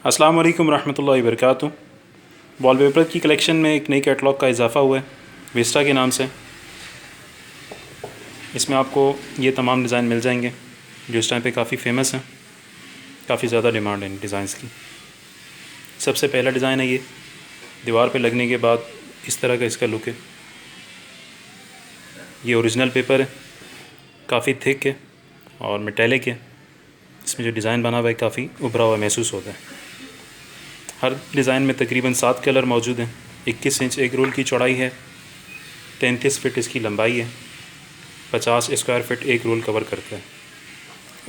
अस्सलाम वालेकुम रहमतुल्लाहि व बरकातुहू। वॉलपेपर की कलेक्शन में एक नई कैटलॉग का इजाफ़ा हुआ है विस्टा के नाम से। इसमें आपको ये तमाम डिज़ाइन मिल जाएंगे जो इस टाइम पे काफ़ी फ़ेमस हैं, काफ़ी ज़्यादा डिमांड है इन डिज़ाइंस की। सबसे पहला डिज़ाइन है ये, दीवार पे लगने के बाद इस तरह का इसका लुक है। ये ओरिजिनल पेपर है, काफ़ी थिक है और मेटेलिक है। इसमें जो डिज़ाइन बना हुआ है काफ़ी उभरा हुआ महसूस होता है। हर डिज़ाइन में तकरीबन 7 कलर मौजूद हैं। 21 इंच एक रोल की चौड़ाई है, 33 फिट इसकी लंबाई है, 50 स्क्वायर फिट एक रोल कवर करता है।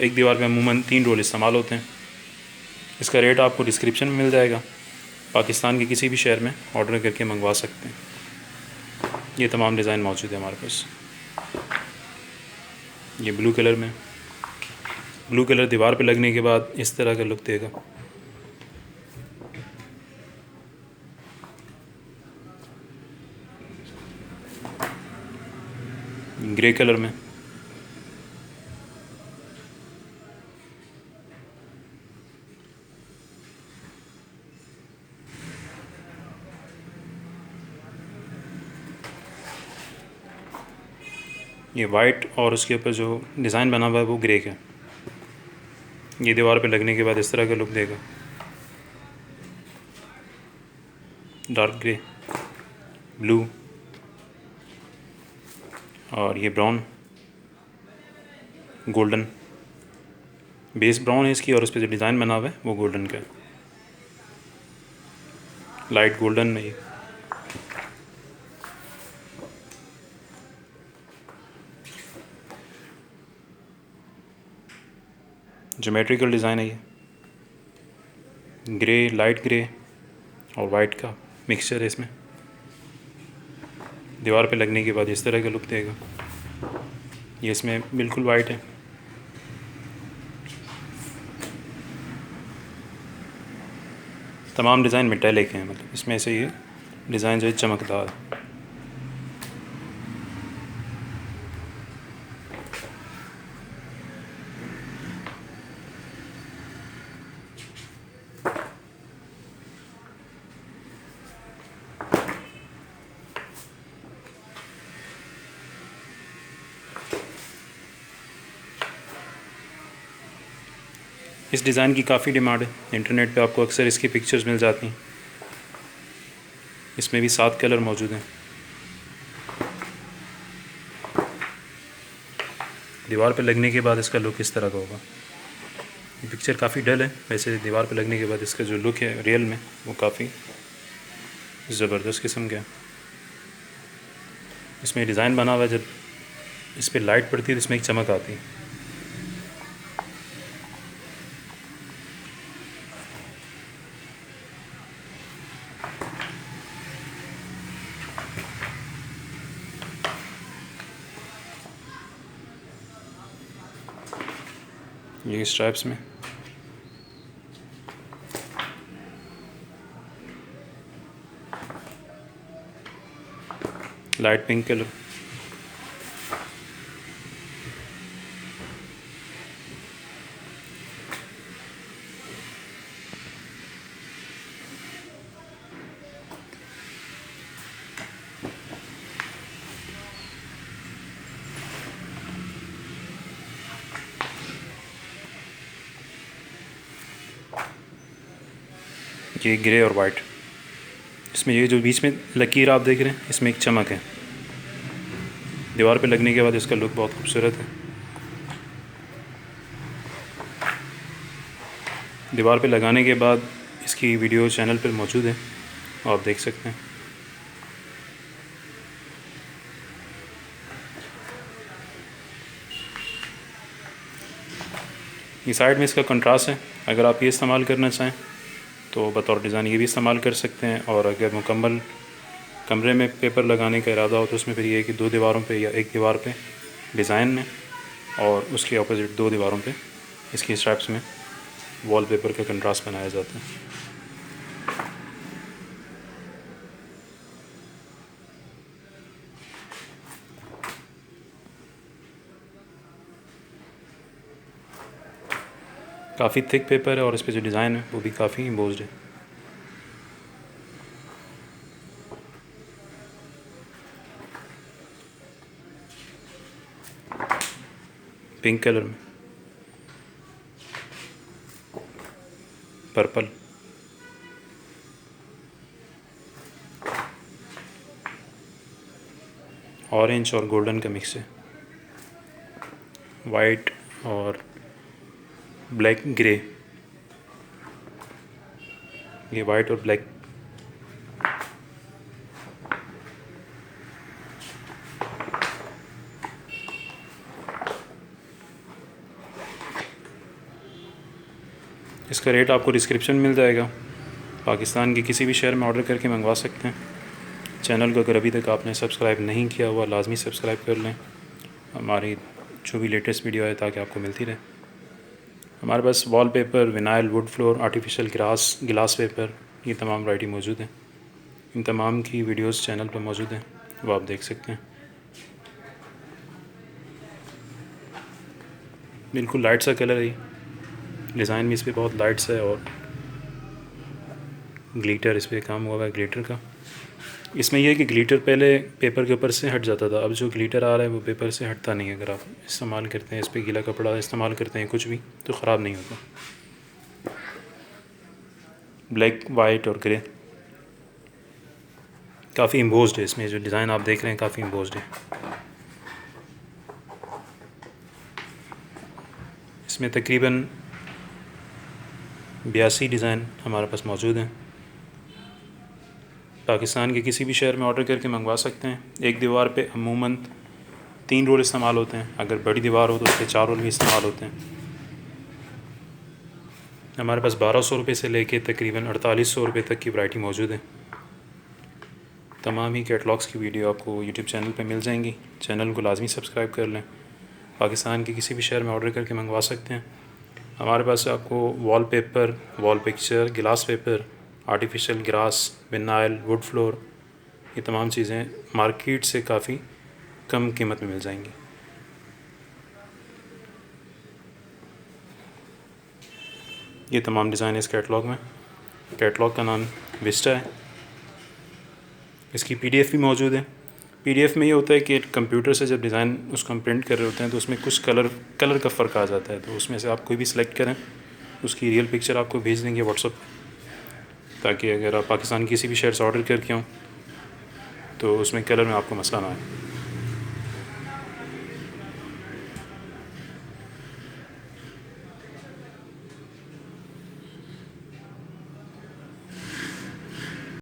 एक दीवार में अमूमन 3 रोल इस्तेमाल होते हैं। इसका रेट आपको डिस्क्रिप्शन में मिल जाएगा। पाकिस्तान के किसी भी शहर में ऑर्डर करके मंगवा सकते हैं। ये तमाम डिज़ाइन मौजूद है हमारे पास। ये ब्लू कलर में, ब्लू कलर दीवार पे लगने के बाद इस तरह का लुक देगा। ग्रे कलर में, ये वाइट और उसके ऊपर जो डिज़ाइन बना हुआ है वो ग्रे का। ये दीवार पे लगने के बाद इस तरह का लुक देगा। डार्क ग्रे, ब्लू और ये ब्राउन, गोल्डन। बेस ब्राउन है इसकी और उस पर जो डिज़ाइन बना हुआ है वो गोल्डन का है, लाइट गोल्डन में। ये ज्योमेट्रिकल डिज़ाइन है। ये ग्रे, लाइट ग्रे और वाइट का मिक्सचर है इसमें। दीवार पे लगने के बाद इस तरह का लुक देगा। ये इसमें बिल्कुल वाइट है। तमाम डिज़ाइन मेटेलिक हैं, मतलब इसमें से ये डिज़ाइन जो है चमकदार है। इस डिज़ाइन की काफ़ी डिमांड है। इंटरनेट पे आपको अक्सर इसकी पिक्चर्स मिल जाती हैं। इसमें भी 7 कलर मौजूद हैं। दीवार पे लगने के बाद इसका लुक इस तरह का होगा। ये पिक्चर काफ़ी डल है, वैसे दीवार पे लगने के बाद इसका जो लुक है रियल में वो काफ़ी ज़बरदस्त किस्म का है। इसमें डिज़ाइन बना हुआ है, जब इस पर लाइट पड़ती है तो इसमें एक चमक आती है। ये स्ट्राइप्स में, लाइट पिंक कलर, ये ग्रे और वाइट। इसमें ये जो बीच में लकीर आप देख रहे हैं इसमें एक चमक है। दीवार पे लगने के बाद इसका लुक बहुत खूबसूरत है। दीवार पे लगाने के बाद इसकी वीडियो चैनल पर मौजूद है, आप देख सकते हैं। ये साइड में इसका कंट्रास्ट है। अगर आप ये इस्तेमाल करना चाहें तो बतौर डिज़ाइन ये भी इस्तेमाल कर सकते हैं, और अगर मुकम्मल कमरे में पेपर लगाने का इरादा हो तो उसमें फिर ये है कि 2 दीवारों पे या एक दीवार पे डिज़ाइन में और उसके अपोजिट 2 दीवारों पे इसकी स्ट्राइप्स में वॉलपेपर का कंट्रास्ट बनाया जाता है। काफ़ी थिक पेपर है और इस पर जो डिज़ाइन है वो भी काफ़ी एम्बोस्ड है। पिंक कलर में, पर्पल, ऑरेंज और गोल्डन का मिक्स है, वाइट और ब्लैक ग्रे, ये वाइट और ब्लैक। इसका रेट आपको डिस्क्रिप्शन मिल जाएगा। पाकिस्तान के किसी भी शहर में ऑर्डर करके मंगवा सकते हैं। चैनल को अगर अभी तक आपने सब्सक्राइब नहीं किया हुआ लाजमी सब्सक्राइब कर लें, हमारी जो भी लेटेस्ट वीडियो है ताकि आपको मिलती रहे। हमारे पास wallpaper, vinyl, wood floor, artificial glass paper, ये तमाम वैरायटी मौजूद है। इन तमाम की वीडियोस चैनल पर मौजूद हैं, वो आप देख सकते हैं। बिल्कुल लाइट सा कलर है, डिज़ाइन भी इस पर बहुत लाइट्स है और ग्लिटर इस पर काम हुआ है ग्लिटर का। इसमें यह है कि ग्लिटर पहले पेपर के ऊपर से हट जाता था, अब जो ग्लिटर आ रहा है वो पेपर से हटता नहीं है। अगर आप इस्तेमाल करते हैं, इस पर गीला कपड़ा इस्तेमाल करते हैं कुछ भी, तो ख़राब नहीं होता। ब्लैक, वाइट और ग्रे, काफ़ी एम्बोस्ड है। इसमें जो डिज़ाइन आप देख रहे हैं काफ़ी एम्बोस्ड है। इसमें तकरीबन 82 डिज़ाइन हमारे पास मौजूद हैं। पाकिस्तान के किसी भी शहर में ऑर्डर करके मंगवा सकते हैं। एक दीवार पे अमूमन 3 रोल इस्तेमाल होते हैं, अगर बड़ी दीवार हो तो उसके 4 रोल भी इस्तेमाल होते हैं। हमारे पास 1200 रुपये से लेके तकरीबन 4800 रुपये तक की वैरायटी मौजूद है। तमाम ही कैटलॉग्स की वीडियो आपको यूट्यूब चैनल पे मिल जाएंगी। चैनल को लाजमी सब्सक्राइब कर लें। पाकिस्तान के किसी भी शहर में ऑर्डर करके मंगवा सकते हैं। हमारे पास आपको वॉलपेपर, वॉल पिक्चर, गिलास paper, artificial grass, vinyl, wood floor, ये तमाम चीज़ें मार्केट से काफ़ी कम कीमत में मिल जाएंगी। ये तमाम डिज़ाइन इस कैटलॉग में। कैटलॉग का नाम विस्टा है। इसकी पीडीएफ भी मौजूद है। पीडीएफ में ये होता है कि कंप्यूटर से जब डिज़ाइन उसको हम प्रिंट कर रहे होते हैं तो उसमें कुछ कलर का फ़र्क आ जाता है, तो उसमें से आप कोई भी सिलेक्ट करें, उसकी रियल पिक्चर आपको भेज देंगे व्हाट्सएप, ताकि अगर आप पाकिस्तान किसी भी शहर से ऑर्डर करके हों तो उसमें कलर में आपको मसला ना आए।